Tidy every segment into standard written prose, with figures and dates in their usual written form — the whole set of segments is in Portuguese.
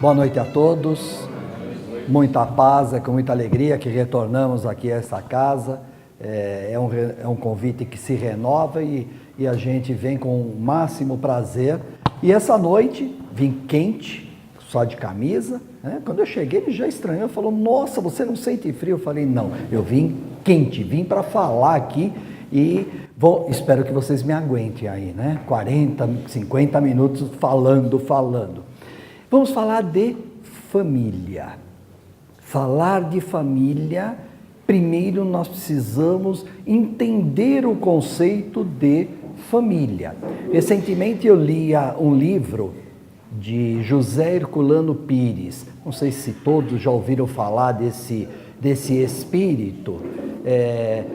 Boa noite a todos, muita paz, é com muita alegria que retornamos aqui a essa casa. É um convite que se renova e a gente vem com o máximo prazer. E essa noite vim quente, só de camisa, né? Quando eu cheguei ele já estranhou, falou: nossa, você não sente frio? Eu falei: não, eu vim quente, vim para falar aqui e espero que vocês me aguentem aí, né? 40, 50 minutos falando. Vamos falar de família. Falar de família, primeiro nós precisamos entender o conceito de família. Recentemente eu li um livro de José Herculano Pires. Não sei se todos já ouviram falar desse espírito.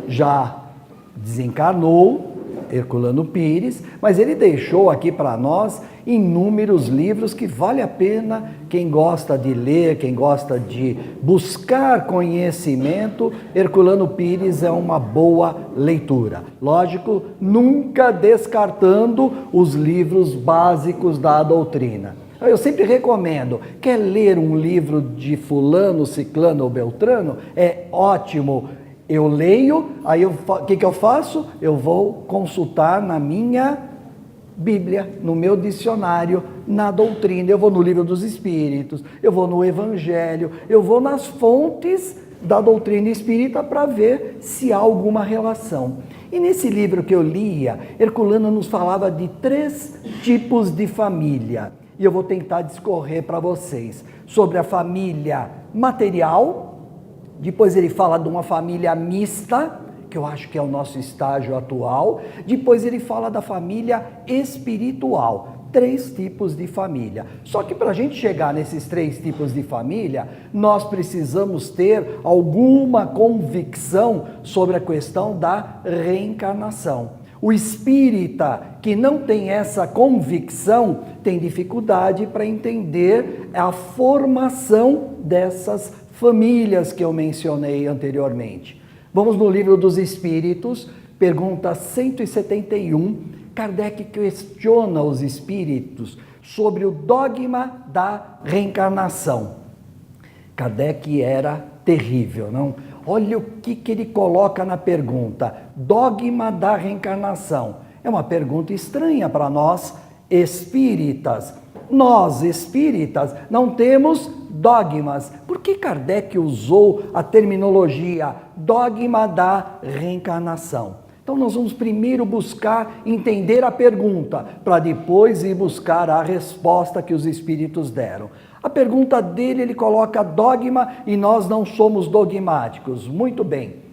Já desencarnou Herculano Pires, mas ele deixou aqui para nós inúmeros livros que vale a pena quem gosta de ler, quem gosta de buscar conhecimento. Herculano Pires é uma boa leitura. Lógico, nunca descartando os livros básicos da doutrina. Eu sempre recomendo, quer ler um livro de fulano, ciclano ou beltrano? É ótimo. Eu leio, aí o que eu faço? Eu vou consultar na minha Bíblia, no meu dicionário, na doutrina. Eu vou no Livro dos Espíritos, eu vou no Evangelho, eu vou nas fontes da doutrina espírita para ver se há alguma relação. E nesse livro que eu lia, Herculano nos falava de 3 tipos de família. E eu vou tentar discorrer para vocês sobre a família material. Depois ele fala de uma família mista, que eu acho que é o nosso estágio atual. Depois ele fala da família espiritual. 3 tipos de família. Só que para a gente chegar nesses 3 tipos de família, nós precisamos ter alguma convicção sobre a questão da reencarnação. O espírita que não tem essa convicção tem dificuldade para entender a formação dessas famílias que eu mencionei anteriormente. Vamos no Livro dos Espíritos, pergunta 171. Kardec questiona os espíritos sobre o dogma da reencarnação. Kardec era terrível, não? Olha o que ele coloca na pergunta: dogma da reencarnação. É uma pergunta estranha para nós espíritas. Nós, espíritas, não temos dogmas. Por que Kardec usou a terminologia dogma da reencarnação? Então nós vamos primeiro buscar entender a pergunta, para depois ir buscar a resposta que os espíritos deram. A pergunta dele, ele coloca dogma e nós não somos dogmáticos. Muito bem.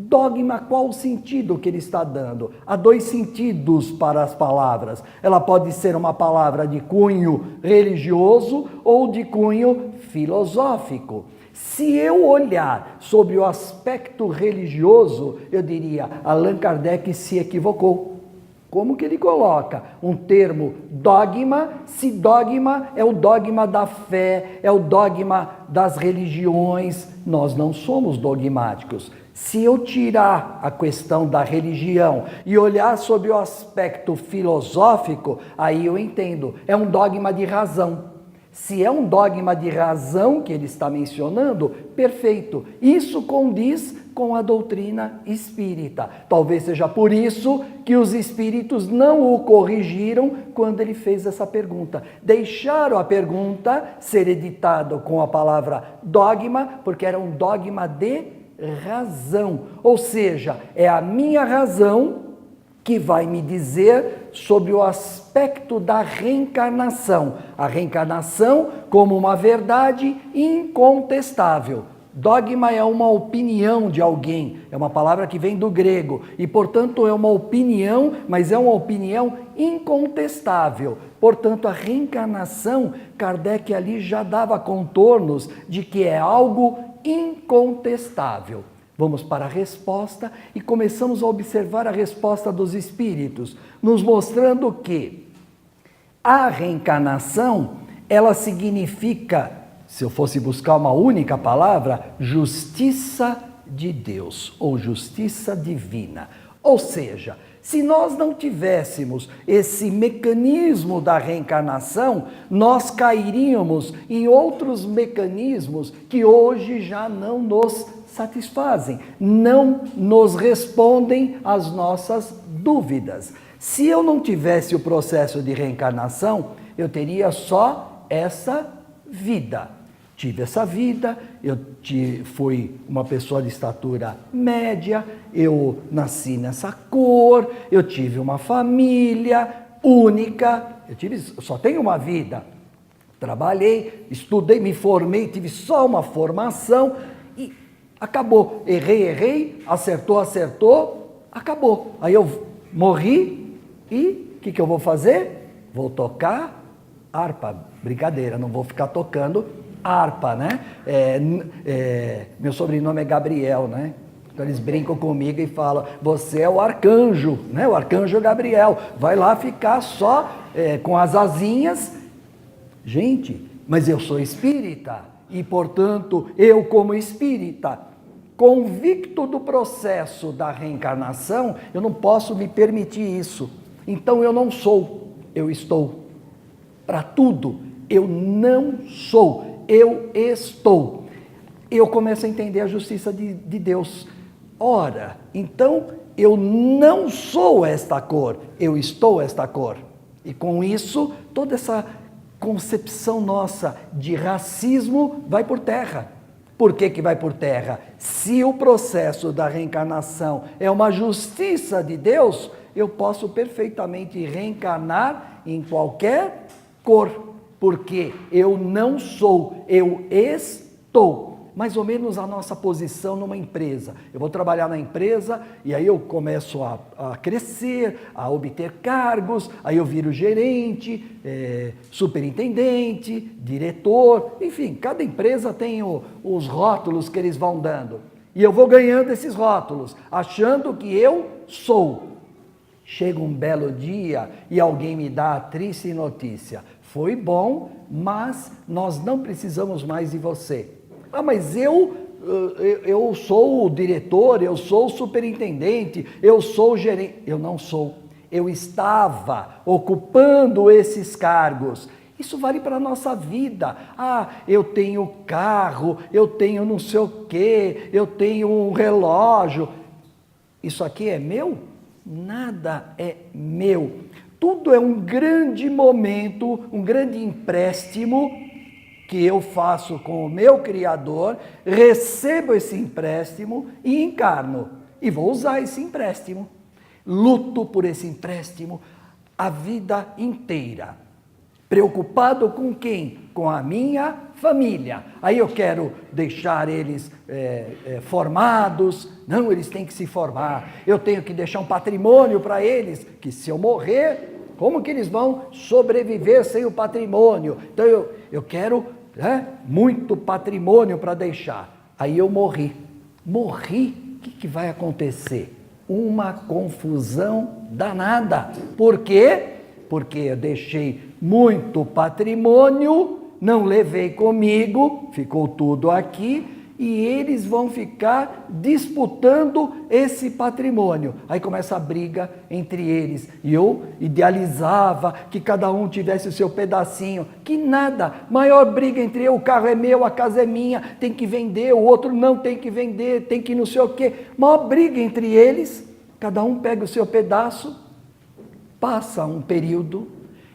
Dogma, qual o sentido que ele está dando? Há 2 sentidos para as palavras. Ela pode ser uma palavra de cunho religioso ou de cunho filosófico. Se eu olhar sobre o aspecto religioso, eu diria: Allan Kardec se equivocou. Como que ele coloca um termo dogma, se dogma é o dogma da fé, é o dogma das religiões? Nós não somos dogmáticos. Se eu tirar a questão da religião e olhar sobre o aspecto filosófico, aí eu entendo, é um dogma de razão. Se é um dogma de razão que ele está mencionando, perfeito. Isso condiz com a doutrina espírita. Talvez seja por isso que os espíritos não o corrigiram quando ele fez essa pergunta. Deixaram a pergunta ser editada com a palavra dogma, porque era um dogma de razão. Ou seja, é a minha razão que vai me dizer sobre o aspecto da reencarnação. A reencarnação como uma verdade incontestável. Dogma é uma opinião de alguém, é uma palavra que vem do grego, e portanto é uma opinião, mas é uma opinião incontestável. Portanto, a reencarnação, Kardec ali já dava contornos de que é algo incontestável. Vamos para a resposta e começamos a observar a resposta dos espíritos, nos mostrando que a reencarnação, ela significa, se eu fosse buscar uma única palavra, justiça de Deus ou justiça divina. Ou seja, Se nós não tivéssemos esse mecanismo da reencarnação, nós cairíamos em outros mecanismos que hoje já não nos satisfazem, não nos respondem às nossas dúvidas. Se eu não tivesse o processo de reencarnação, eu teria só essa vida. Tive essa vida, fui uma pessoa de estatura média, eu nasci nessa cor, eu tive uma família única, eu só tenho uma vida. Trabalhei, estudei, me formei, tive só uma formação e acabou. Errei, acertou, acabou. Aí eu morri e o que eu vou fazer? Vou tocar harpa. Brincadeira, não vou ficar tocando harpa, né? Meu sobrenome é Gabriel, né? Então eles brincam comigo e falam, você é o arcanjo, né? O arcanjo Gabriel, vai lá ficar só com as asinhas. Gente, mas eu sou espírita e, portanto, eu como espírita, convicto do processo da reencarnação, eu não posso me permitir isso. Então eu não sou, eu estou. Para tudo, eu não sou, eu estou. Eu começo a entender a justiça de Deus. Ora, então eu não sou esta cor, eu estou esta cor. E com isso, toda essa concepção nossa de racismo vai por terra. Por que vai por terra? Se o processo da reencarnação é uma justiça de Deus, eu posso perfeitamente reencarnar em qualquer cor, porque eu não sou, eu estou. Mais ou menos a nossa posição numa empresa. Eu vou trabalhar na empresa e aí eu começo a crescer, a obter cargos, aí eu viro gerente, superintendente, diretor, enfim, cada empresa tem os rótulos que eles vão dando. E eu vou ganhando esses rótulos, achando que eu sou. Chega um belo dia e alguém me dá a triste notícia. Foi bom, mas nós não precisamos mais de você. Ah, mas eu sou o diretor, eu sou o superintendente, eu sou o gerente. Eu não sou. Eu estava ocupando esses cargos. Isso vale para a nossa vida. Ah, eu tenho carro, eu tenho não sei o quê, eu tenho um relógio. Isso aqui é meu? Nada é meu. Tudo é um grande momento, um grande empréstimo que eu faço com o meu Criador, recebo esse empréstimo e encarno. E vou usar esse empréstimo. Luto por esse empréstimo a vida inteira. Preocupado com quem? Com a minha família. Aí eu quero deixar eles formados. Não, eles têm que se formar. Eu tenho que deixar um patrimônio para eles, que se eu morrer, como que eles vão sobreviver sem o patrimônio? Então eu quero muito patrimônio para deixar. Aí eu morri. Morri, o que vai acontecer? Uma confusão danada. Por quê? Porque eu deixei muito patrimônio, não levei comigo, ficou tudo aqui, e eles vão ficar disputando esse patrimônio. Aí começa a briga entre eles. E eu idealizava que cada um tivesse o seu pedacinho. Que nada, maior briga entre eu, o carro é meu, a casa é minha, tem que vender, o outro não tem que vender, tem que não sei o quê. Maior briga entre eles, cada um pega o seu pedaço, passa um período,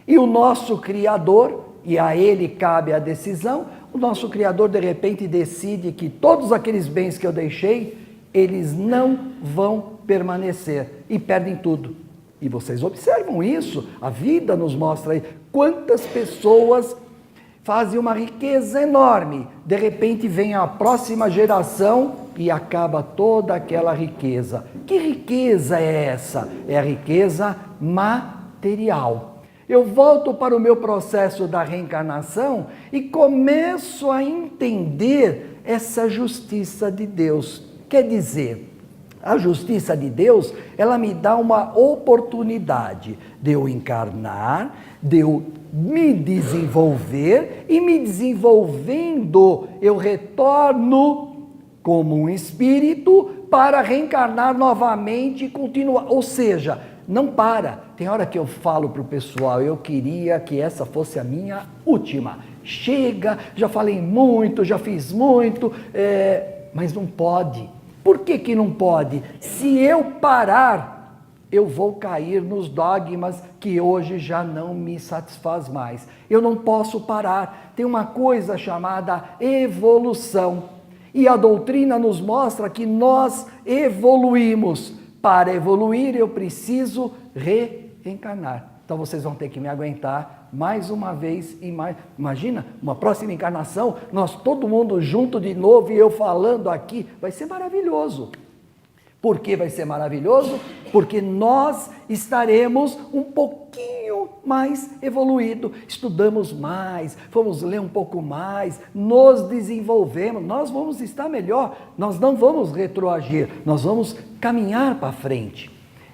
e o nosso Criador, e a ele cabe a decisão, o nosso Criador de repente decide que todos aqueles bens que eu deixei, eles não vão permanecer e perdem tudo. E vocês observam isso, a vida nos mostra aí quantas pessoas fazem uma riqueza enorme, de repente vem a próxima geração e acaba toda aquela riqueza. Que riqueza é essa? É a riqueza material. Eu volto para o meu processo da reencarnação e começo a entender essa justiça de Deus. Quer dizer, a justiça de Deus, ela me dá uma oportunidade de eu encarnar, de eu me desenvolver, e me desenvolvendo, eu retorno como um espírito para reencarnar novamente e continuar. Ou seja, não para. Tem hora que eu falo para o pessoal, eu queria que essa fosse a minha última. Chega, já falei muito, já fiz muito, mas não pode. Por que que não pode? Se eu parar, eu vou cair nos dogmas que hoje já não me satisfaz mais. Eu não posso parar. Tem uma coisa chamada evolução. E a doutrina nos mostra que nós evoluímos. Para evoluir, eu preciso reencarnar. Então vocês vão ter que me aguentar mais uma vez e mais. Imagina, uma próxima encarnação, nós todo mundo junto de novo e eu falando aqui, vai ser maravilhoso. Por que vai ser maravilhoso? Porque nós estaremos um pouquinho mais evoluído, estudamos mais, vamos ler um pouco mais, nos desenvolvemos, nós vamos estar melhor, nós não vamos retroagir, nós vamos caminhar para frente.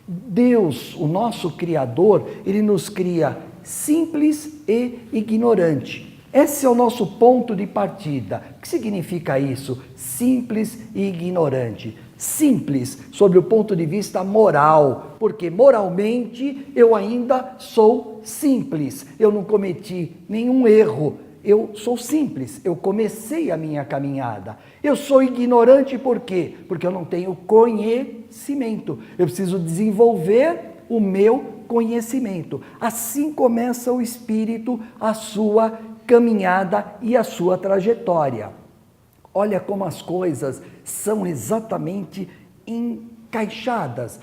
Deus, o nosso Criador, Ele nos cria simples e ignorante. Esse é o nosso ponto de partida. O que significa isso? Simples e ignorante. Simples, sobre o ponto de vista moral, porque moralmente eu ainda sou simples, eu não cometi nenhum erro, eu sou simples, eu comecei a minha caminhada. Eu sou ignorante por quê? Porque eu não tenho conhecimento, eu preciso desenvolver o meu conhecimento. Assim começa o espírito a sua caminhada e a sua trajetória. Olha como as coisas são exatamente encaixadas.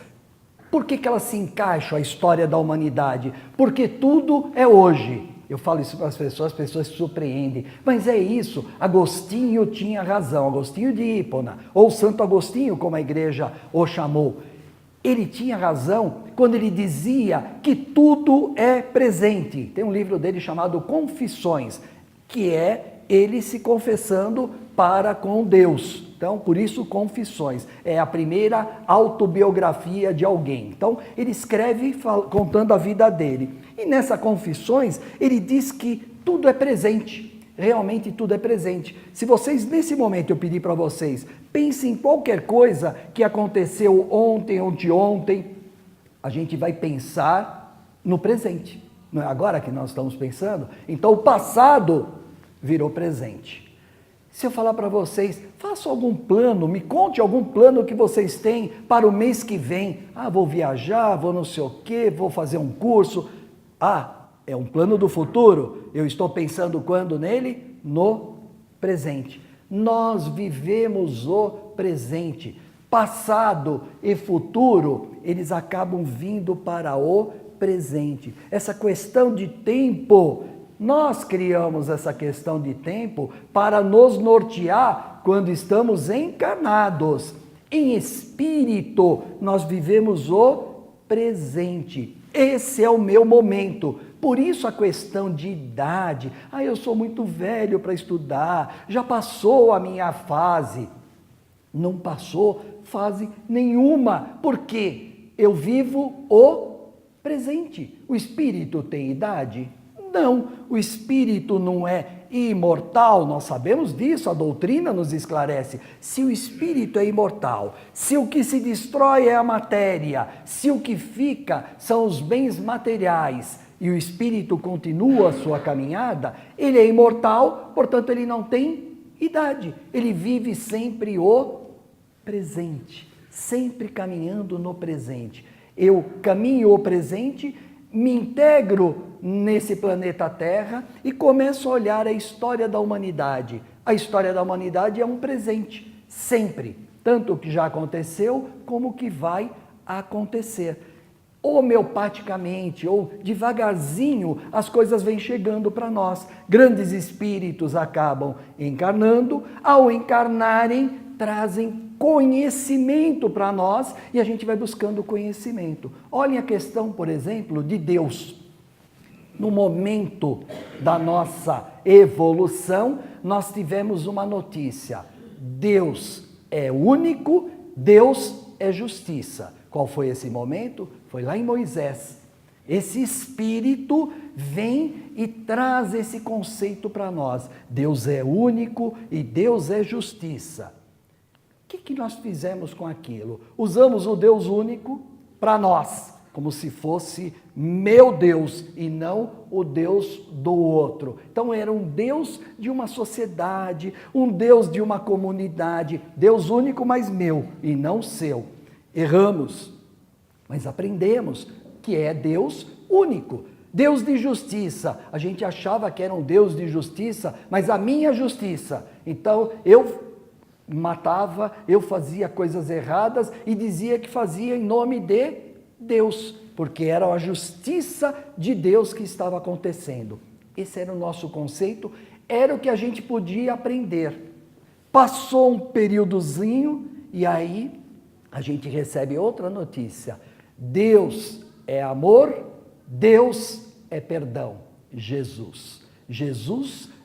Por que que elas se encaixam, a história da humanidade? Porque tudo é hoje. Eu falo isso para as pessoas se surpreendem. Mas é isso, Agostinho tinha razão, Agostinho de Hipona, ou Santo Agostinho, como a igreja o chamou. Ele tinha razão quando ele dizia que tudo é presente. Tem um livro dele chamado Confissões, que é ele se confessando para com Deus. Então, por isso, Confissões. É a primeira autobiografia de alguém. Então, ele escreve contando a vida dele. E nessa Confissões, ele diz que tudo é presente. Realmente tudo é presente. Se vocês, nesse momento, eu pedir para vocês, pensem em qualquer coisa que aconteceu ontem, anteontem, a gente vai pensar no presente. Não é agora que nós estamos pensando? Então, o passado virou presente. Se eu falar para vocês, faça algum plano, me conte algum plano que vocês têm para o mês que vem. Ah, vou viajar, vou não sei o quê, vou fazer um curso. Ah, é um plano do futuro? Eu estou pensando quando nele? No presente. Nós vivemos o presente. Passado e futuro, eles acabam vindo para o presente. Essa questão de tempo, nós criamos essa questão de tempo para nos nortear quando estamos encarnados. Em espírito, nós vivemos o presente. Esse é o meu momento. Por isso a questão de idade. Ah, eu sou muito velho para estudar, já passou a minha fase. Não passou fase nenhuma, porque eu vivo o presente. O espírito tem idade? Não, o espírito não é imortal, nós sabemos disso, a doutrina nos esclarece. Se o espírito é imortal, se o que se destrói é a matéria, se o que fica são os bens materiais e o espírito continua a sua caminhada, ele é imortal, portanto ele não tem idade, ele vive sempre o presente, sempre caminhando no presente. Eu caminho o presente, me integro nesse planeta Terra e começo a olhar a história da humanidade. A história da humanidade é um presente, sempre. Tanto o que já aconteceu, como o que vai acontecer. Homeopaticamente, ou devagarzinho, as coisas vêm chegando para nós. Grandes espíritos acabam encarnando, ao encarnarem, trazem conhecimento para nós e a gente vai buscando conhecimento. Olhem a questão, por exemplo, de Deus. No momento da nossa evolução, nós tivemos uma notícia. Deus é único, Deus é justiça. Qual foi esse momento? Foi lá em Moisés. Esse Espírito vem e traz esse conceito para nós. Deus é único e Deus é justiça. O que nós fizemos com aquilo? Usamos o Deus único para nós, como se fosse meu Deus e não o Deus do outro. Então era um Deus de uma sociedade, um Deus de uma comunidade, Deus único, mas meu e não seu. Erramos, mas aprendemos que é Deus único. Deus de justiça, a gente achava que era um Deus de justiça, mas a minha justiça. Então eu matava, eu fazia coisas erradas e dizia que fazia em nome de Deus, porque era a justiça de Deus que estava acontecendo. Esse era o nosso conceito, era o que a gente podia aprender. Passou um períodozinho e aí a gente recebe outra notícia. Deus é amor, Deus é perdão. Jesus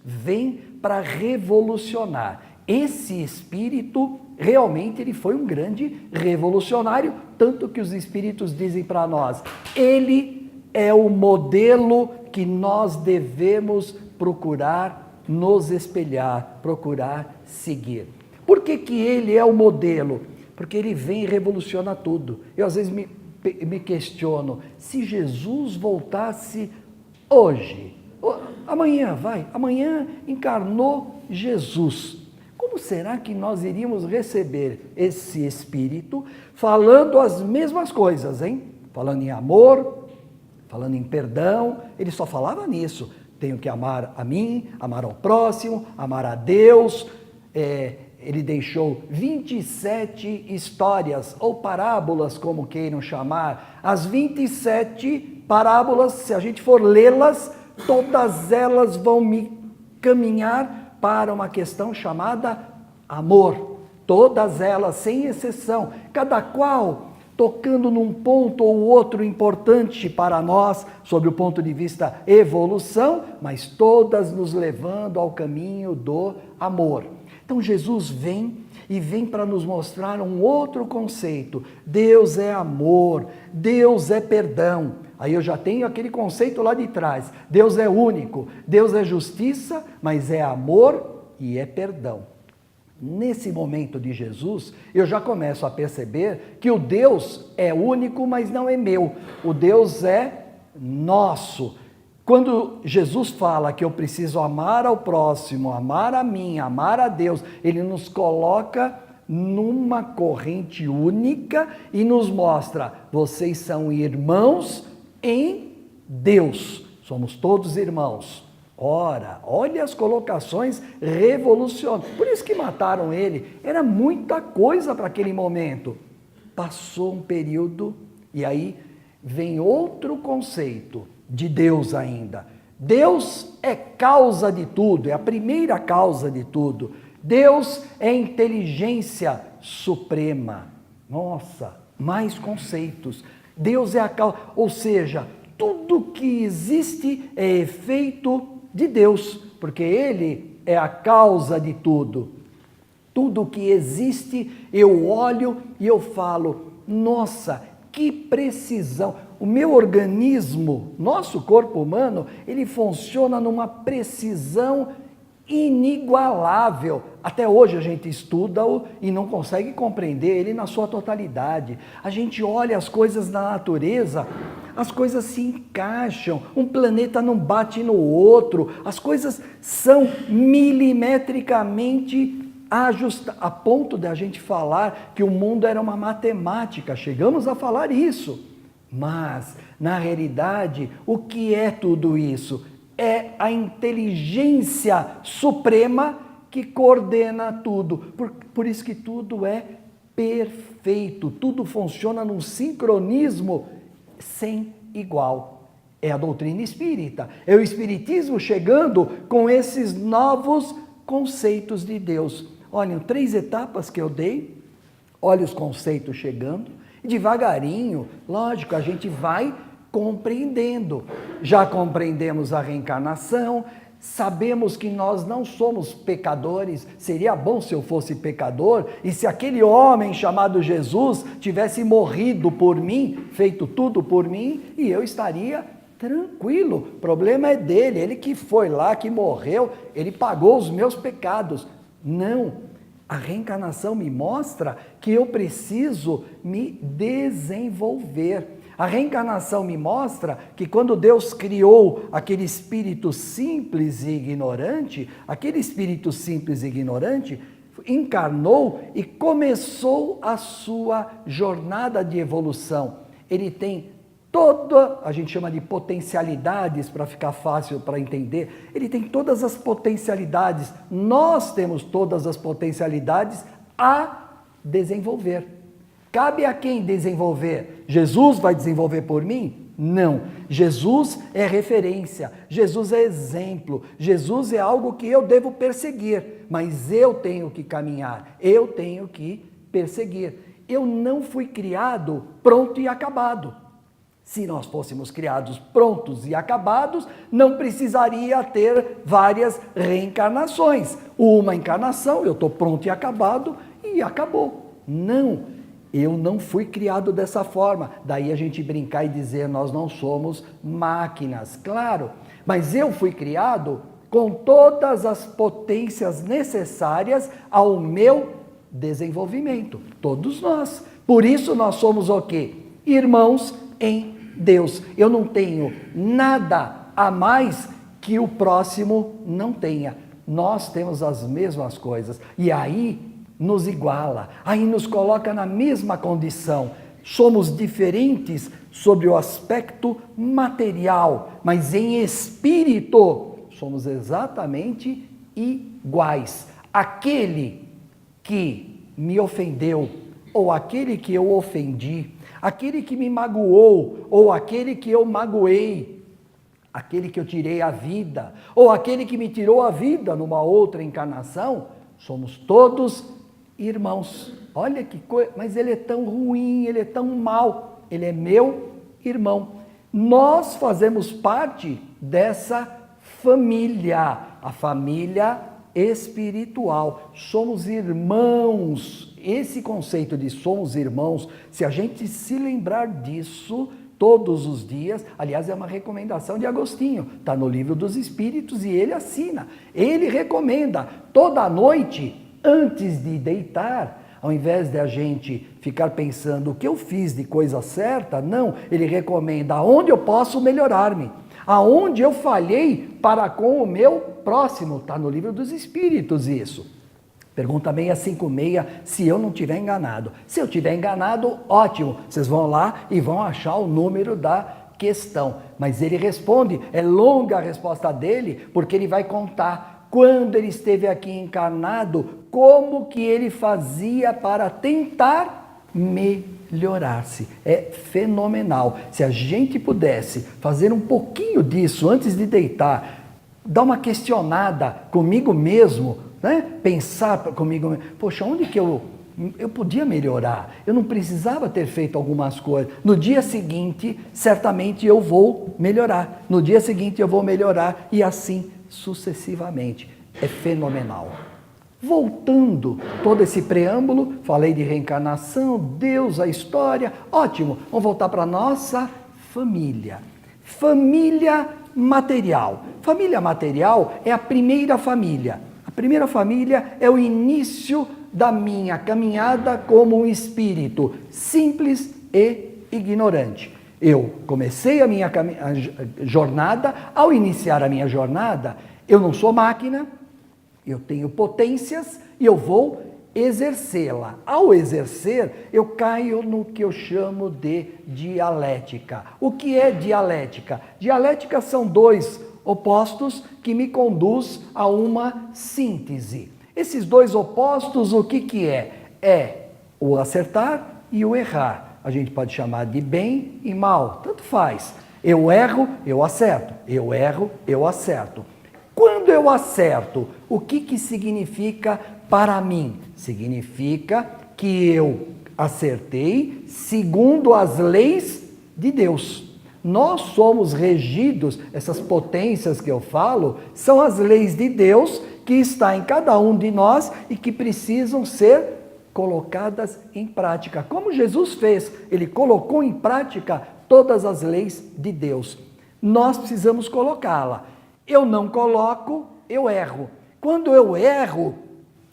vem para revolucionar. Esse espírito, realmente, ele foi um grande revolucionário, tanto que os espíritos dizem para nós, ele é o modelo que nós devemos procurar nos espelhar, procurar seguir. Por que que ele é o modelo? Porque ele vem e revoluciona tudo. Eu às vezes me questiono, se Jesus voltasse hoje, amanhã encarnou Jesus, como será que nós iríamos receber esse Espírito falando as mesmas coisas, hein? Falando em amor, falando em perdão, ele só falava nisso. Tenho que amar a mim, amar ao próximo, amar a Deus. Ele deixou 27 histórias, ou parábolas, como queiram chamar. As 27 parábolas, se a gente for lê-las, todas elas vão me caminhar para uma questão chamada amor. Todas elas, sem exceção, cada qual tocando num ponto ou outro importante para nós, sob o ponto de vista evolução, mas todas nos levando ao caminho do amor. Então Jesus vem e vem para nos mostrar um outro conceito. Deus é amor, Deus é perdão. Aí eu já tenho aquele conceito lá de trás. Deus é único, Deus é justiça, mas é amor e é perdão. Nesse momento de Jesus, eu já começo a perceber que o Deus é único, mas não é meu. O Deus é nosso. Quando Jesus fala que eu preciso amar ao próximo, amar a mim, amar a Deus, ele nos coloca numa corrente única e nos mostra, vocês são irmãos em Deus, somos todos irmãos. Ora, olha as colocações revolucionárias, por isso que mataram ele, era muita coisa para aquele momento. Passou um período e aí vem outro conceito de Deus ainda. Deus é causa de tudo, é a primeira causa de tudo. Deus é inteligência suprema. Nossa, mais conceitos. Deus é a causa, ou seja, tudo que existe é efeito de Deus, porque Ele é a causa de tudo. Tudo que existe, eu olho e eu falo, nossa, que precisão. O meu organismo, nosso corpo humano, ele funciona numa precisão inigualável. Até hoje a gente estuda-o e não consegue compreender ele na sua totalidade. A gente olha as coisas da natureza, as coisas se encaixam, um planeta não bate no outro, as coisas são milimetricamente ajustadas, a ponto de a gente falar que o mundo era uma matemática, chegamos a falar isso. Mas, na realidade, o que é tudo isso? É a inteligência suprema que coordena tudo. Por isso que tudo é perfeito, tudo funciona num sincronismo sem igual. É a doutrina espírita, é o espiritismo chegando com esses novos conceitos de Deus. Olhem, 3 etapas que eu dei, olha os conceitos chegando, e devagarinho, lógico, a gente vai compreendendo. Já compreendemos a reencarnação, sabemos que nós não somos pecadores, seria bom se eu fosse pecador, e se aquele homem chamado Jesus tivesse morrido por mim, feito tudo por mim, e eu estaria tranquilo, o problema é dele, ele que foi lá, que morreu, ele pagou os meus pecados. Não, a reencarnação me mostra que eu preciso me desenvolver. A reencarnação me mostra que quando Deus criou aquele espírito simples e ignorante, aquele espírito simples e ignorante encarnou e começou a sua jornada de evolução. Ele tem toda, a gente chama de potencialidades para ficar fácil para entender, ele tem todas as potencialidades, nós temos todas as potencialidades a desenvolver. Cabe a quem desenvolver? Jesus vai desenvolver por mim? Não. Jesus é referência, Jesus é exemplo, Jesus é algo que eu devo perseguir, mas eu tenho que caminhar, eu tenho que perseguir. Eu não fui criado pronto e acabado. Se nós fôssemos criados prontos e acabados, não precisaria ter várias reencarnações. Uma encarnação, eu estou pronto e acabado e acabou. Não, eu não fui criado dessa forma. Daí a gente brincar e dizer, nós não somos máquinas, claro. Mas eu fui criado com todas as potências necessárias ao meu desenvolvimento. Todos nós. Por isso nós somos o quê? Irmãos em Deus. Eu não tenho nada a mais que o próximo não tenha. Nós temos as mesmas coisas. E aí nos iguala, aí nos coloca na mesma condição. Somos diferentes sobre o aspecto material, mas em espírito somos exatamente iguais. Aquele que me ofendeu, ou aquele que eu ofendi, aquele que me magoou, ou aquele que eu magoei, aquele que eu tirei a vida, ou aquele que me tirou a vida numa outra encarnação, somos todos irmãos. Olha que coisa, mas ele é tão ruim, ele é tão mau, ele é meu irmão. Nós fazemos parte dessa família, a família espiritual. Somos irmãos. Esse conceito de somos irmãos, se a gente se lembrar disso todos os dias, aliás, é uma recomendação de Agostinho, está no Livro dos Espíritos e ele assina. Ele recomenda toda noite, antes de deitar, ao invés de a gente ficar pensando o que eu fiz de coisa certa, não, ele recomenda aonde eu posso melhorar-me, aonde eu falhei para com o meu próximo, está no Livro dos Espíritos isso. Pergunta 656, se eu não estiver enganado. Se eu estiver enganado, ótimo, vocês vão lá e vão achar o número da questão. Mas ele responde, é longa a resposta dele, porque ele vai contar quando ele esteve aqui encarnado, como que ele fazia para tentar melhorar-se. É fenomenal. Se a gente pudesse fazer um pouquinho disso antes de deitar, dar uma questionada comigo mesmo, né? Pensar comigo, poxa, onde que eu podia melhorar? Eu não precisava ter feito algumas coisas. No dia seguinte, certamente eu vou melhorar. No dia seguinte eu vou melhorar e assim sucessivamente. É fenomenal. Voltando todo esse preâmbulo, falei de reencarnação, Deus, a história, ótimo. Vamos voltar para a nossa família. Família material. Família material é a primeira família. A primeira família é o início da minha caminhada como um espírito simples e ignorante. Eu comecei a minha jornada, ao iniciar a minha jornada, eu não sou máquina, eu tenho potências e eu vou exercê-la. Ao exercer, eu caio no que eu chamo de dialética. O que é dialética? Dialética são dois opostos que me conduz a uma síntese. Esses dois opostos, o que é? É o acertar e o errar. A gente pode chamar de bem e mal, tanto faz. Eu erro, eu acerto. Eu erro, eu acerto. Quando eu acerto, o que significa para mim? Significa que eu acertei segundo as leis de Deus. Nós somos regidos, essas potências que eu falo, são as leis de Deus que está em cada um de nós e que precisam ser colocadas em prática. Como Jesus fez, ele colocou em prática todas as leis de Deus. Nós precisamos colocá-la. Eu não coloco, eu erro. Quando eu erro,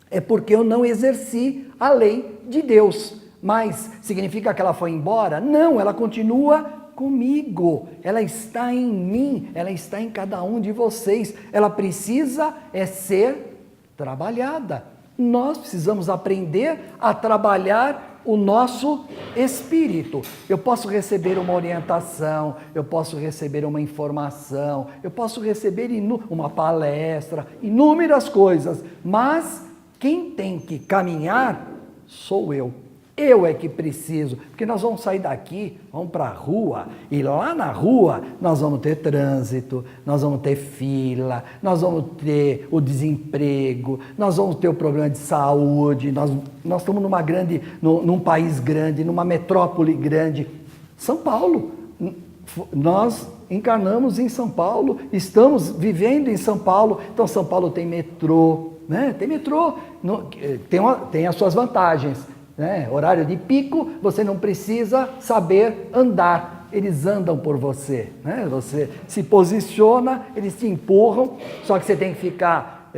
é porque eu não exerci a lei de Deus. mas significa que ela foi embora? Não, ela continua comigo, ela está em mim, ela está em cada um de vocês, ela precisa ser trabalhada. Nós precisamos aprender a trabalhar o nosso espírito. Eu posso receber uma orientação, eu posso receber uma informação, eu posso receber uma palestra, inúmeras coisas, mas quem tem que caminhar sou eu. Eu é que preciso, porque nós vamos sair daqui, vamos para a rua, e lá na rua nós vamos ter trânsito, nós vamos ter fila, nós vamos ter o desemprego, nós vamos ter o problema de saúde, nós estamos num país grande, numa metrópole grande. São Paulo, nós encarnamos em São Paulo, estamos vivendo em São Paulo, então São Paulo tem metrô, né? Tem metrô, tem as suas vantagens. Horário de pico, você não precisa saber andar, eles andam por você, você se posiciona, eles te empurram, só que você tem que ficar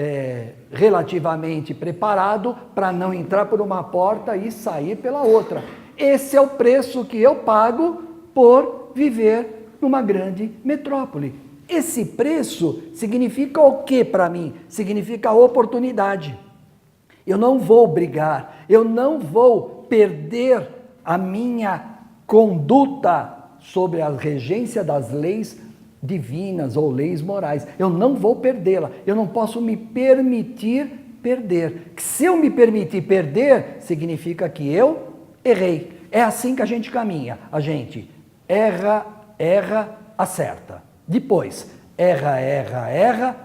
relativamente preparado para não entrar por uma porta e sair pela outra. Esse é o preço que eu pago por viver numa grande metrópole. Esse preço significa o que para mim? Significa oportunidade. Eu não vou brigar, eu não vou perder a minha conduta sobre a regência das leis divinas ou leis morais. Eu não vou perdê-la, eu não posso me permitir perder. Se eu me permitir perder, significa que eu errei. É assim que a gente caminha, a gente erra, acerta. Depois, erra,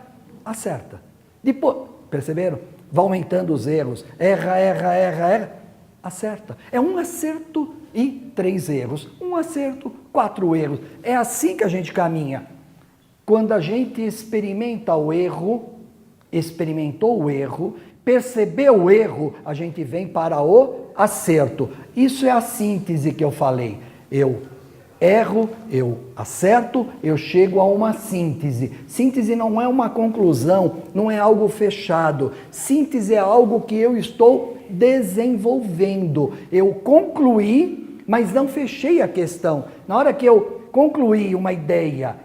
acerta. Depois, perceberam? Vai aumentando os erros, erra, acerta. É um acerto e 3 erros, um acerto, 4 erros. É assim que a gente caminha. Quando a gente experimentou o erro, percebeu o erro, a gente vem para o acerto. Isso é a síntese que eu falei. Eu erro, eu acerto, eu chego a uma síntese. Síntese não é uma conclusão, não é algo fechado. Síntese é algo que eu estou desenvolvendo. Eu concluí, mas não fechei a questão. Na hora que eu concluí uma ideia,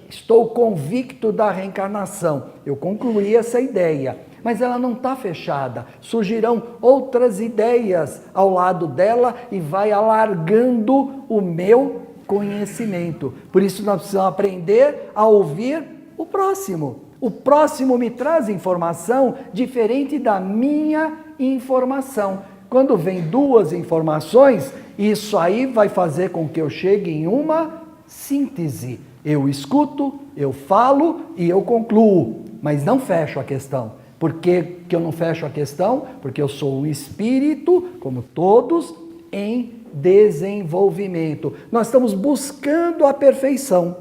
estou convicto da reencarnação. Eu concluí essa ideia, mas ela não está fechada. Surgirão outras ideias ao lado dela e vai alargando o meu conhecimento. Por isso nós precisamos aprender a ouvir o próximo. O próximo me traz informação diferente da minha informação. Quando vem 2 informações, isso aí vai fazer com que eu chegue em uma síntese. Eu escuto, eu falo e eu concluo, mas não fecho a questão. Por que eu não fecho a questão? Porque eu sou um espírito, como todos, em desenvolvimento. Nós estamos buscando a perfeição.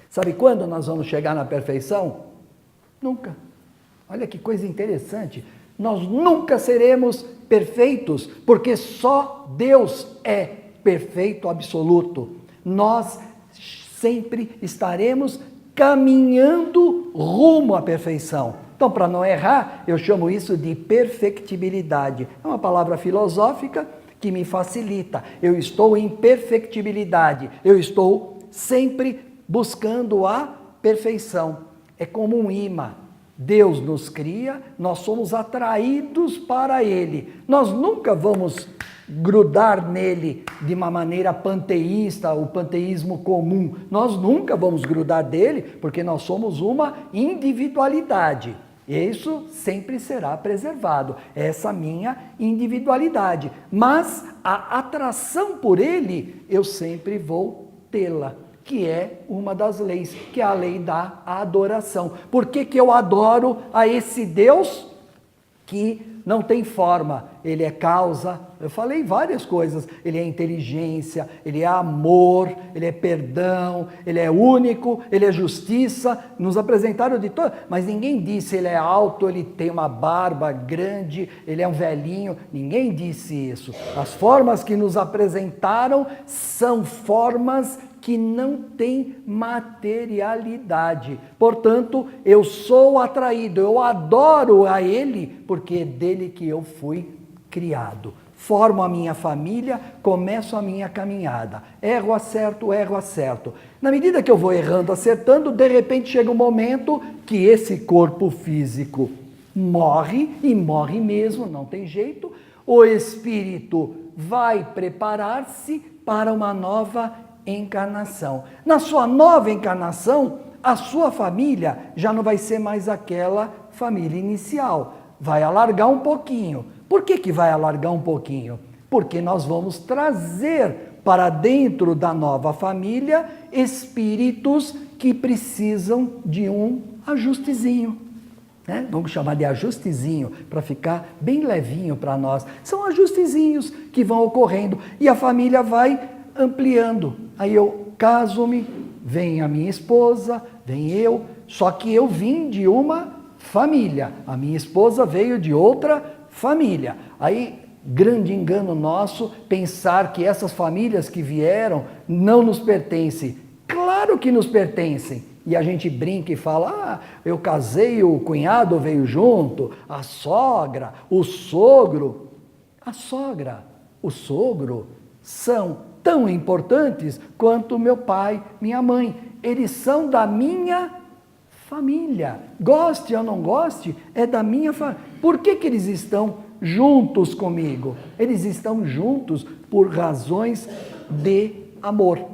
Sabe quando nós vamos chegar na perfeição? Nunca. Olha que coisa interessante. Nós nunca seremos perfeitos, porque só Deus é perfeito absoluto. Nós sempre estaremos caminhando rumo à perfeição. Então, para não errar, eu chamo isso de perfectibilidade. É uma palavra filosófica que me facilita. Eu estou em perfectibilidade. Eu estou sempre buscando a perfeição. É como um imã. Deus nos cria, nós somos atraídos para Ele. Nós nunca vamos grudar nele de uma maneira panteísta, o panteísmo comum. Nós nunca vamos grudar dele, porque nós somos uma individualidade. Isso sempre será preservado, essa minha individualidade. Mas a atração por ele, eu sempre vou tê-la, que é uma das leis, que é a lei da adoração. Por que eu adoro a esse Deus que não tem forma? Ele é causa, eu falei várias coisas, ele é inteligência, ele é amor, ele é perdão, ele é único, ele é justiça, nos apresentaram de todo, mas ninguém disse ele é alto, ele tem uma barba grande, ele é um velhinho, ninguém disse isso. As formas que nos apresentaram são formas que não têm materialidade. Portanto, eu sou atraído, eu adoro a Ele, porque é dele que eu fui criado. formo a minha família, começo a minha caminhada. Erro, acerto, erro, acerto. Na medida que eu vou errando, acertando, de repente chega um momento que esse corpo físico morre, e morre mesmo, não tem jeito. O espírito vai preparar-se para uma nova encarnação. Na sua nova encarnação, a sua família já não vai ser mais aquela família inicial. Vai alargar um pouquinho. Por que vai alargar um pouquinho? Porque nós vamos trazer para dentro da nova família espíritos que precisam de um ajustezinho. Né? Vamos chamar de ajustezinho, para ficar bem levinho para nós. São ajustezinhos que vão ocorrendo e a família vai ampliando. Aí eu caso-me, vem a minha esposa, vem eu, só que eu vim de uma família, a minha esposa veio de outra família. Aí, grande engano nosso, pensar que essas famílias que vieram não nos pertencem. Claro que nos pertencem. E a gente brinca e fala, eu casei, o cunhado veio junto, a sogra, o sogro. A sogra, o sogro são tão importantes quanto meu pai, minha mãe. Eles são da minha família. Goste ou não goste, é da minha família. Por que eles estão juntos comigo? Eles estão juntos por razões de amor.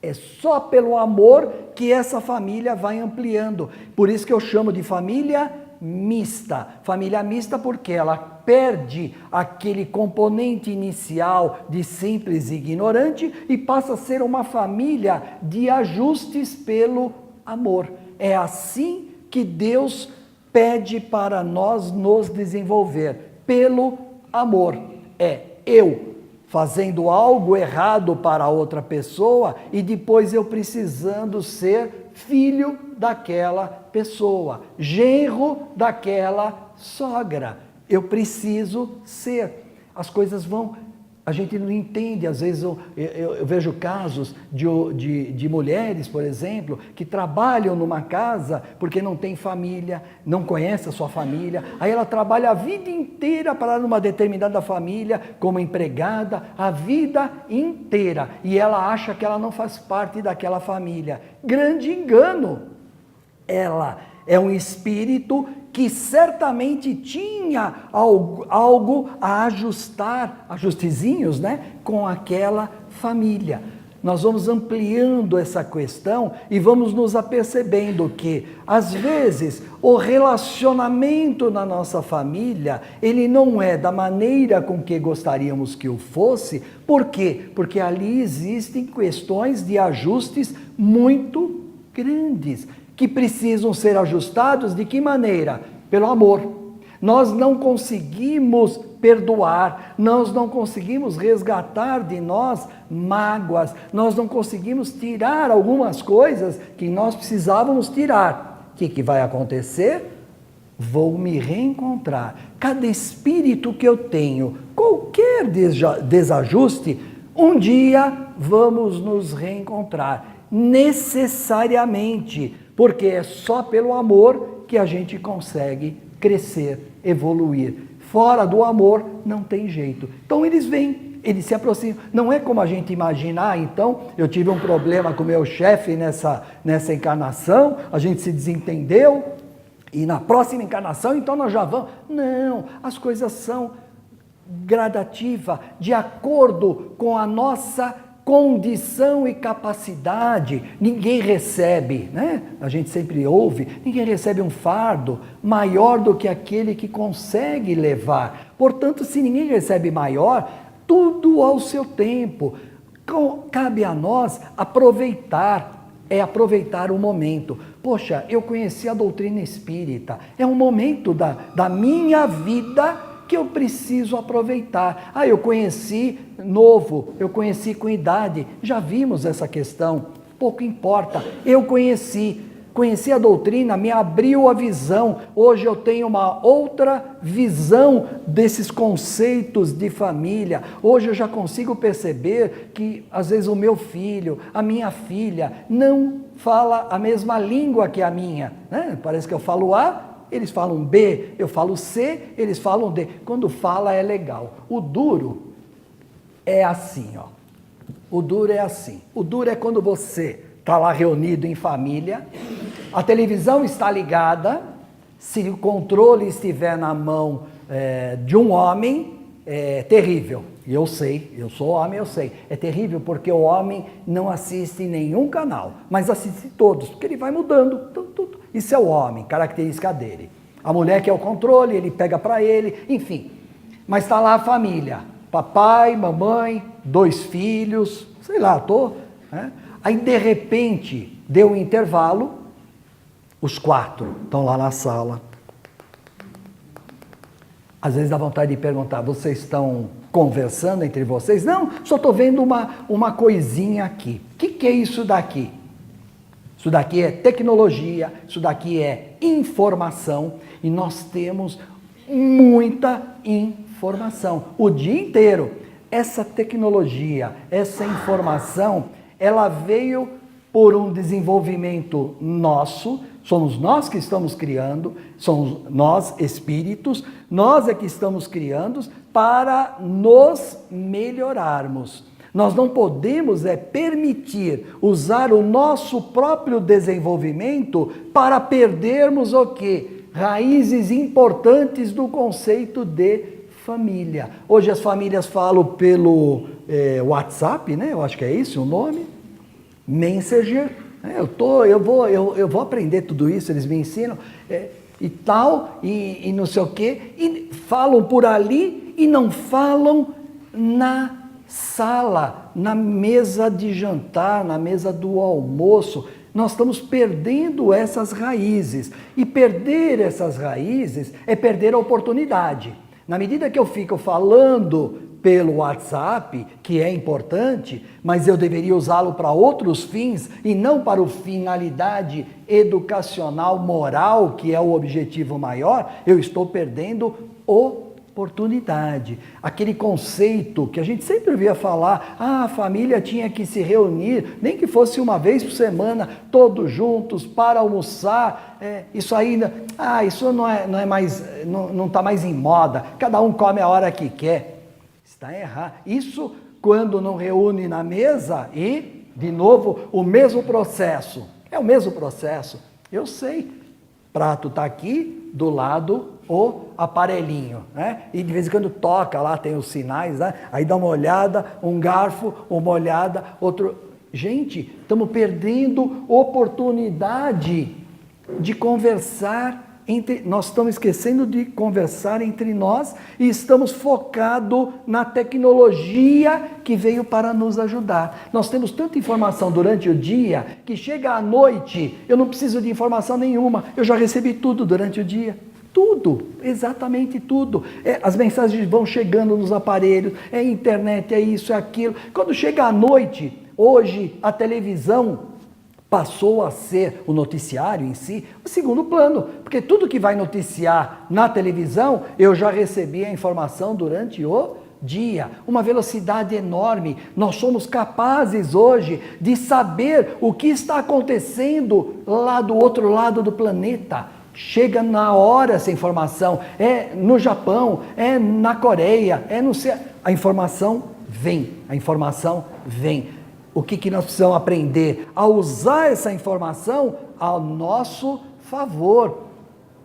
É só pelo amor que essa família vai ampliando. Por isso que eu chamo de família mista. Família mista porque ela perde aquele componente inicial de simples e ignorante e passa a ser uma família de ajustes pelo amor. É assim que Deus pede para nós nos desenvolver, pelo amor. É eu fazendo algo errado para outra pessoa e depois eu precisando ser filho daquela pessoa, genro daquela sogra. Eu preciso ser. As coisas vão... A gente não entende, às vezes eu vejo casos de mulheres, por exemplo, que trabalham numa casa porque não tem família, não conhece a sua família, aí ela trabalha a vida inteira para uma determinada família, como empregada, a vida inteira, e ela acha que ela não faz parte daquela família. Grande engano! Ela é um espírito que certamente tinha algo a ajustar, ajustezinhos, né, com aquela família. Nós vamos ampliando essa questão e vamos nos apercebendo que, às vezes, o relacionamento na nossa família, ele não é da maneira com que gostaríamos que o fosse. Por quê? Porque ali existem questões de ajustes muito grandes, que precisam ser ajustados de que maneira? Pelo amor. Nós não conseguimos perdoar, nós não conseguimos resgatar de nós mágoas, nós não conseguimos tirar algumas coisas que nós precisávamos tirar. O que vai acontecer? Vou me reencontrar. Cada espírito que eu tenho, qualquer desajuste, um dia vamos nos reencontrar, necessariamente, porque é só pelo amor que a gente consegue crescer, evoluir. Fora do amor não tem jeito. Então eles vêm, eles se aproximam. Não é como a gente imaginar, então, eu tive um problema com o meu chefe nessa encarnação, a gente se desentendeu, e na próxima encarnação, então nós já vamos. Não, as coisas são gradativas, de acordo com a nossa condição e capacidade. Ninguém recebe, né? A gente sempre ouve, ninguém recebe um fardo maior do que aquele que consegue levar. Portanto, se ninguém recebe maior, tudo ao seu tempo. Cabe a nós aproveitar o momento. Poxa, eu conheci a doutrina espírita, é um momento da minha vida que eu preciso aproveitar. Eu conheci novo, eu conheci com idade, já vimos essa questão, pouco importa, eu conheci a doutrina, me abriu a visão, hoje eu tenho uma outra visão desses conceitos de família, hoje eu já consigo perceber que às vezes o meu filho, a minha filha, não fala a mesma língua que a minha, né? Parece que eu falo A, eles falam B, eu falo C, eles falam D. Quando fala é legal. O duro é assim, ó. O duro é assim. O duro é quando você está lá reunido em família, a televisão está ligada, se o controle estiver na mão de um homem, é terrível. E eu sei, eu sou homem, eu sei. É terrível porque o homem não assiste nenhum canal, mas assiste todos, porque ele vai mudando. Tudo. Isso é o homem, característica dele. A mulher quer o controle, ele pega para ele, enfim. Mas está lá a família, papai, mamãe, 2 filhos, sei lá, né? Aí de repente, deu um intervalo, os 4 estão lá na sala. Às vezes dá vontade de perguntar, vocês estão conversando entre vocês? Não, só estou vendo uma coisinha aqui. O que é isso daqui? Isso daqui é tecnologia, isso daqui é informação, e nós temos muita informação o dia inteiro. Essa tecnologia, essa informação, ela veio por um desenvolvimento nosso, somos nós que estamos criando, somos nós espíritos, nós é que estamos criando para nos melhorarmos. Nós não podemos permitir usar o nosso próprio desenvolvimento para perdermos o quê? Raízes importantes do conceito de família. Hoje as famílias falam pelo WhatsApp, né? Eu acho que é isso o nome, Messenger. Eu vou aprender tudo isso, eles me ensinam, e tal, e não sei o quê, e falam por ali e não falam na sala, na mesa de jantar, na mesa do almoço. Nós estamos perdendo essas raízes, e perder essas raízes é perder a oportunidade. Na medida que eu fico falando pelo WhatsApp, que é importante, mas eu deveria usá-lo para outros fins e não para a finalidade educacional, moral, que é o objetivo maior, eu estou perdendo oportunidade. Aquele conceito que a gente sempre ouvia falar, a família tinha que se reunir, nem que fosse uma vez por semana, todos juntos para almoçar, isso ainda, isso não é mais, não está mais em moda, cada um come a hora que quer. Está errado. Isso quando não reúne na mesa e, de novo, o mesmo processo. É o mesmo processo. Eu sei. Prato está aqui, do lado o aparelhinho, né? E de vez em quando toca, lá tem os sinais, né? Aí dá uma olhada, um garfo, uma olhada, outro... Gente, estamos perdendo oportunidade de conversar. Nós estamos esquecendo de conversar entre nós e estamos focados na tecnologia que veio para nos ajudar. Nós temos tanta informação durante o dia que chega à noite, eu não preciso de informação nenhuma, eu já recebi tudo durante o dia. Tudo, exatamente tudo. As mensagens vão chegando nos aparelhos, é internet, é isso, é aquilo. Quando chega à noite, hoje a televisão passou a ser o noticiário em si, o segundo plano, porque tudo que vai noticiar na televisão, eu já recebi a informação durante o dia, uma velocidade enorme. Nós somos capazes hoje de saber o que está acontecendo lá do outro lado do planeta. Chega na hora essa informação, é no Japão, é na Coreia, a informação vem, O que nós precisamos aprender? A usar essa informação ao nosso favor.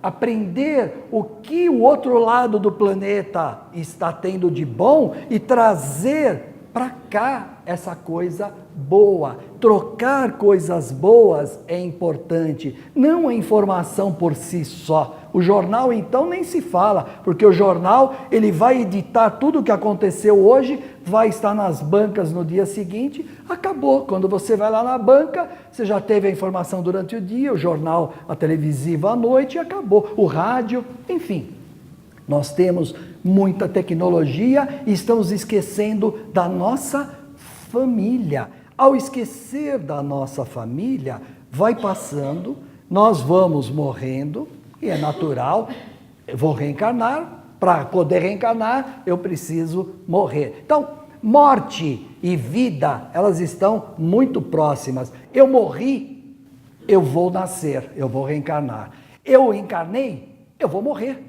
Aprender o que o outro lado do planeta está tendo de bom e trazer para cá essa coisa boa. Trocar coisas boas é importante, não a informação por si só. O jornal então nem se fala, porque o jornal ele vai editar tudo o que aconteceu hoje, vai estar nas bancas no dia seguinte, acabou. Quando você vai lá na banca, você já teve a informação durante o dia, o jornal, a televisiva à noite e acabou. O rádio, enfim. Nós temos muita tecnologia e estamos esquecendo da nossa família. Ao esquecer da nossa família, vai passando, nós vamos morrendo, e é natural, eu vou reencarnar, para poder reencarnar, eu preciso morrer. Então, morte e vida, elas estão muito próximas. Eu morri, eu vou nascer, eu vou reencarnar. Eu encarnei, eu vou morrer.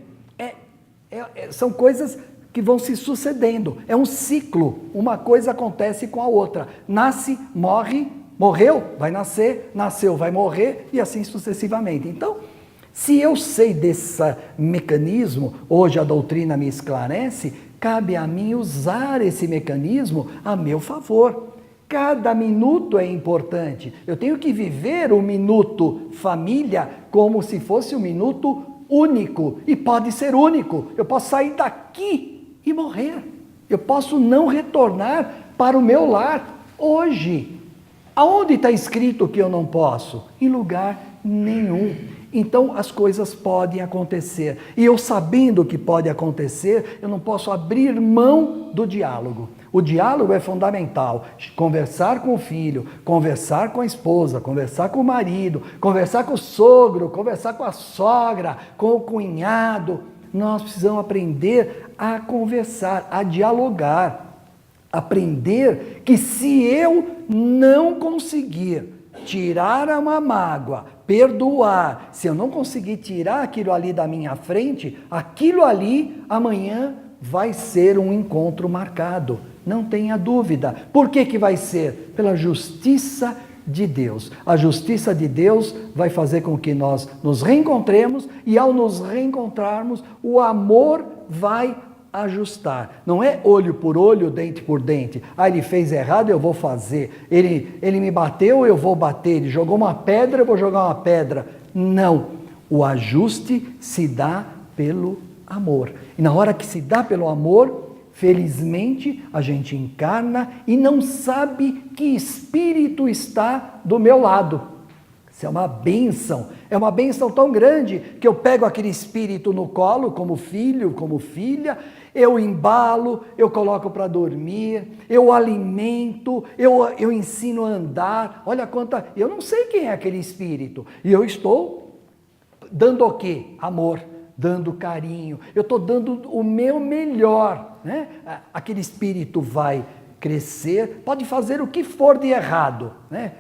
São coisas que vão se sucedendo, é um ciclo, uma coisa acontece com a outra. Nasce, morre, morreu, vai nascer, nasceu, vai morrer, e assim sucessivamente. Então, se eu sei desse mecanismo, hoje a doutrina me esclarece, cabe a mim usar esse mecanismo a meu favor. Cada minuto é importante. Eu tenho que viver o minuto família como se fosse um minuto único. E pode ser único. Eu posso sair daqui e morrer. Eu posso não retornar para o meu lar hoje. Aonde está escrito que eu não posso? Em lugar nenhum. Então as coisas podem acontecer. E eu sabendo que pode acontecer, eu não posso abrir mão do diálogo. O diálogo é fundamental. Conversar com o filho, conversar com a esposa, conversar com o marido, conversar com o sogro, conversar com a sogra, com o cunhado. Nós precisamos aprender a conversar, a dialogar. Aprender que se eu não conseguir tirar uma mágoa, perdoar, se eu não conseguir tirar aquilo ali da minha frente, aquilo ali amanhã vai ser um encontro marcado. Não tenha dúvida. Por que vai ser? Pela justiça de Deus. A justiça de Deus vai fazer com que nós nos reencontremos e ao nos reencontrarmos, o amor vai ajustar. Não é olho por olho, dente por dente. Ele fez errado, eu vou fazer. Ele me bateu, eu vou bater. Ele jogou uma pedra, eu vou jogar uma pedra. Não. O ajuste se dá pelo amor. E na hora que se dá pelo amor, felizmente a gente encarna e não sabe que espírito está do meu lado. Isso é uma bênção tão grande que eu pego aquele espírito no colo, como filho, como filha, eu embalo, eu coloco para dormir, eu alimento, eu ensino a andar. Olha quanta... Eu não sei quem é aquele espírito. E eu estou dando o quê? Amor, dando carinho. Eu estou dando o meu melhor, né? Aquele espírito vai crescer, pode fazer o que for de errado, né?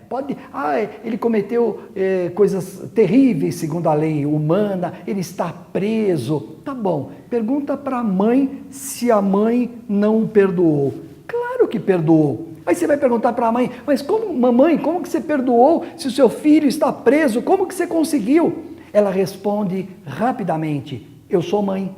Ele cometeu coisas terríveis segundo a lei humana, ele está preso, tá bom, pergunta para a mãe se a mãe não o perdoou. Claro que perdoou. Aí você vai perguntar para a mãe, mas mamãe, como que você perdoou se o seu filho está preso? Como que você conseguiu? Ela responde rapidamente, eu sou mãe.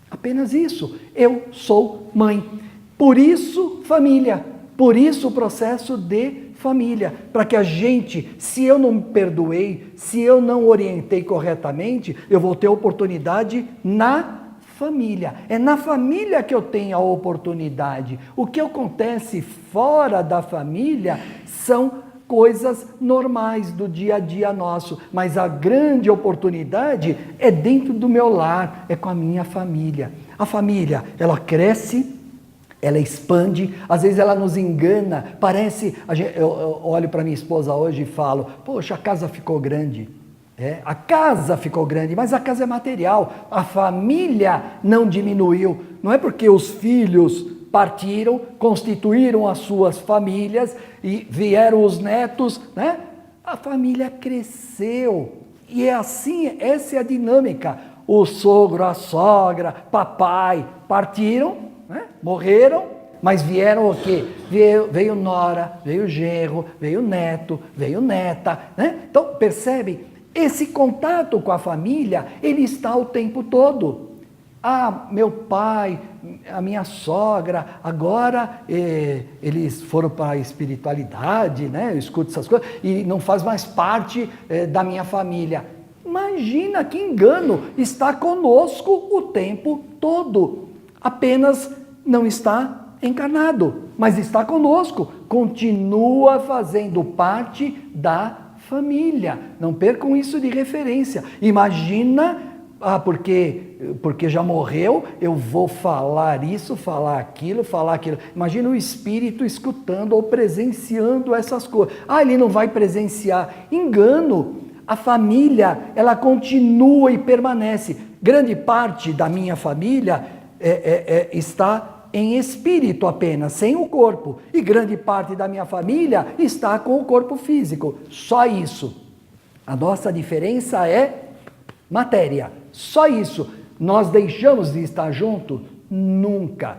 Apenas isso, eu sou mãe. Por isso, família. Por isso, o processo de família. Para que a gente, se eu não perdoei, se eu não orientei corretamente, eu vou ter oportunidade na família. É na família que eu tenho a oportunidade. O que acontece fora da família são coisas normais do dia a dia nosso. Mas a grande oportunidade é dentro do meu lar, é com a minha família. A família, ela cresce, ela expande, às vezes ela nos engana, eu olho para minha esposa hoje e falo, poxa, a casa ficou grande. A casa ficou grande, mas a casa é material, a família não diminuiu. Não é porque os filhos partiram, constituíram as suas famílias e vieram os netos, né? A família cresceu. E é assim, essa é a dinâmica. O sogro, a sogra, papai partiram, né? Morreram, mas vieram o quê? Veio nora, veio genro, veio neto, veio neta, né? Então, percebe? Esse contato com a família, ele está o tempo todo. Meu pai, a minha sogra, agora eles foram para a espiritualidade, né? Eu escuto essas coisas, e não faz mais parte da minha família. Imagina que engano, está conosco o tempo todo. Apenas não está encarnado, mas está conosco, continua fazendo parte da família. Não percam isso de referência. Imagina, porque já morreu, eu vou falar isso, falar aquilo. Imagina o espírito escutando ou presenciando essas coisas. Ele não vai presenciar. Engano. A família, ela continua e permanece. Grande parte da minha família está em espírito apenas, sem o corpo. E grande parte da minha família está com o corpo físico. Só isso. A nossa diferença é matéria. Só isso. Nós deixamos de estar junto? Nunca.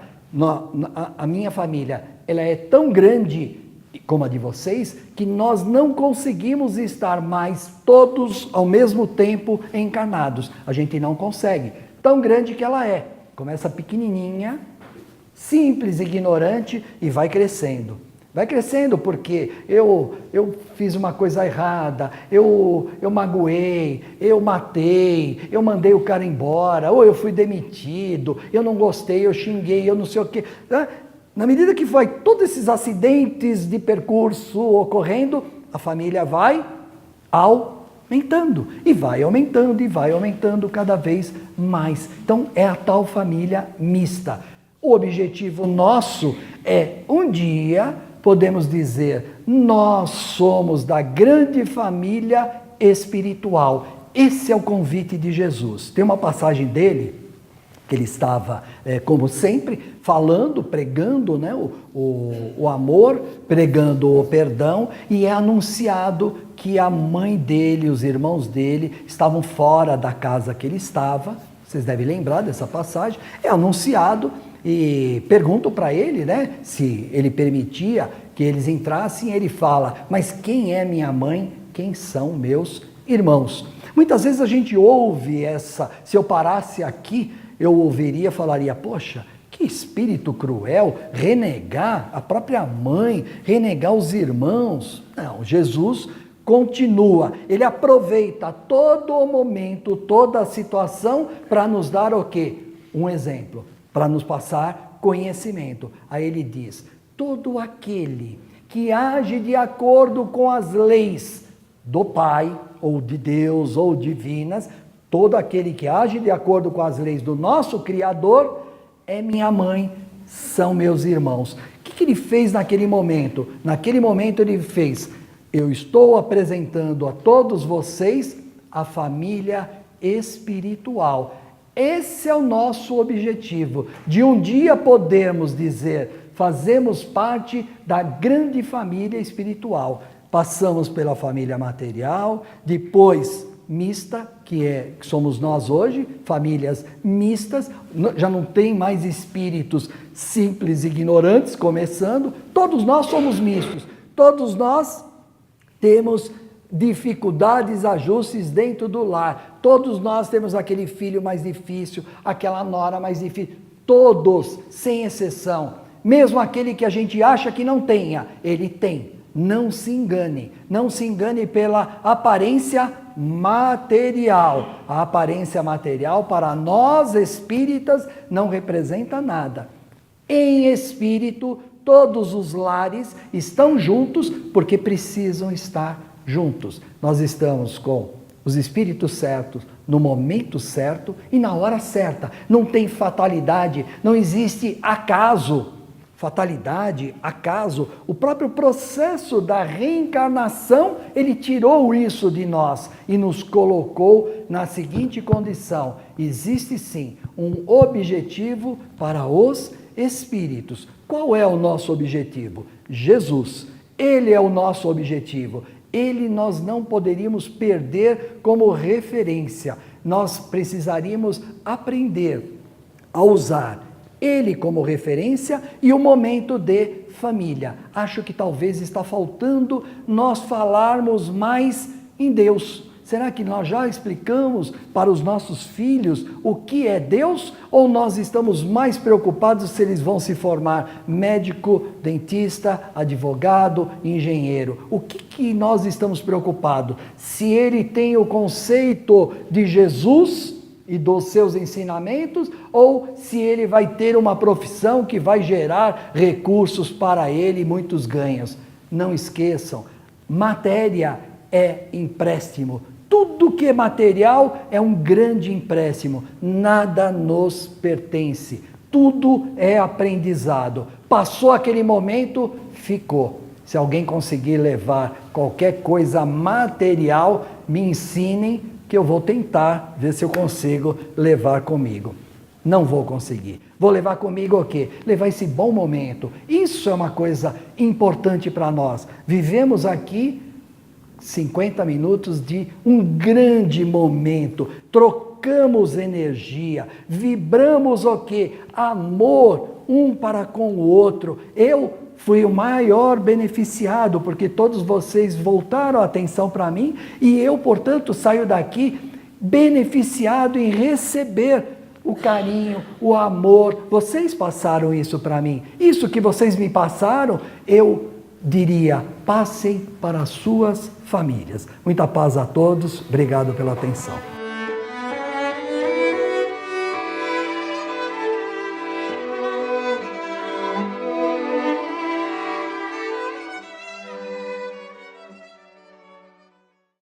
A minha família, ela é tão grande como a de vocês, que nós não conseguimos estar mais todos ao mesmo tempo encarnados. A gente não consegue. Tão grande que ela é. Começa pequenininha, simples, ignorante e vai crescendo. Vai crescendo porque eu fiz uma coisa errada, eu magoei, eu matei, eu mandei o cara embora, ou eu fui demitido, eu não gostei, eu xinguei, eu não sei o quê. Na medida que vai todos esses acidentes de percurso ocorrendo, a família vai aumentando, e vai aumentando cada vez mais. Então é a tal família mista. O objetivo nosso é um dia podemos dizer, nós somos da grande família espiritual. Esse é o convite de Jesus. Tem uma passagem dele, que ele estava, como sempre, falando, pregando, né, o amor, pregando o perdão, e é anunciado que a mãe dele, os irmãos dele, estavam fora da casa que ele estava. Vocês devem lembrar dessa passagem. É anunciado e perguntam para ele, né, se ele permitia que eles entrassem. Ele fala, mas quem é minha mãe? Quem são meus irmãos? Muitas vezes a gente ouve essa, se eu parasse aqui, eu ouviria, falaria, poxa, que espírito cruel, renegar a própria mãe, renegar os irmãos. Não, Jesus continua, ele aproveita todo o momento, toda a situação para nos dar o quê? Um exemplo, para nos passar conhecimento. Aí ele diz, todo aquele que age de acordo com as leis do Pai, ou de Deus, ou divinas, todo aquele que age de acordo com as leis do nosso Criador, é minha mãe, são meus irmãos. O que ele fez naquele momento? Naquele momento ele fez, eu estou apresentando a todos vocês a família espiritual. Esse é o nosso objetivo, de um dia podermos dizer, fazemos parte da grande família espiritual. Passamos pela família material, depois mista, que somos nós hoje, famílias mistas, já não tem mais espíritos simples e ignorantes começando, todos nós somos mistos, todos nós temos dificuldades, ajustes dentro do lar, todos nós temos aquele filho mais difícil, aquela nora mais difícil, todos, sem exceção, mesmo aquele que a gente acha que não tenha, ele tem. Não se engane pela aparência material. A aparência material para nós espíritas não representa nada. Em espírito, todos os lares estão juntos porque precisam estar juntos. Nós estamos com os espíritos certos, no momento certo e na hora certa. Não tem fatalidade, não existe acaso. Fatalidade, acaso, o próprio processo da reencarnação, ele tirou isso de nós e nos colocou na seguinte condição: existe sim um objetivo para os espíritos. Qual é o nosso objetivo? Jesus, ele é o nosso objetivo. Ele nós não poderíamos perder como referência. Nós precisaríamos aprender a usar ele como referência e o momento de família. Acho que talvez está faltando nós falarmos mais em Deus. Será que nós já explicamos para os nossos filhos o que é Deus? Ou nós estamos mais preocupados se eles vão se formar médico, dentista, advogado, engenheiro? O que nós estamos preocupados? Se ele tem o conceito de Jesus e dos seus ensinamentos, ou se ele vai ter uma profissão que vai gerar recursos para ele e muitos ganhos. Não esqueçam, matéria é empréstimo. Tudo que é material é um grande empréstimo, nada nos pertence, tudo é aprendizado. Passou aquele momento, ficou. Se alguém conseguir levar qualquer coisa material, me ensinem, que eu vou tentar ver se eu consigo levar comigo. Não vou conseguir. Vou levar comigo o quê? Levar esse bom momento. Isso é uma coisa importante para nós. Vivemos aqui 50 minutos de um grande momento. Trocamos energia, vibramos o quê? Amor um para com o outro. Eu fui o maior beneficiado, porque todos vocês voltaram a atenção para mim e eu, portanto, saio daqui beneficiado em receber o carinho, o amor. Vocês passaram isso para mim. Isso que vocês me passaram, eu diria, passem para as suas famílias. Muita paz a todos. Obrigado pela atenção.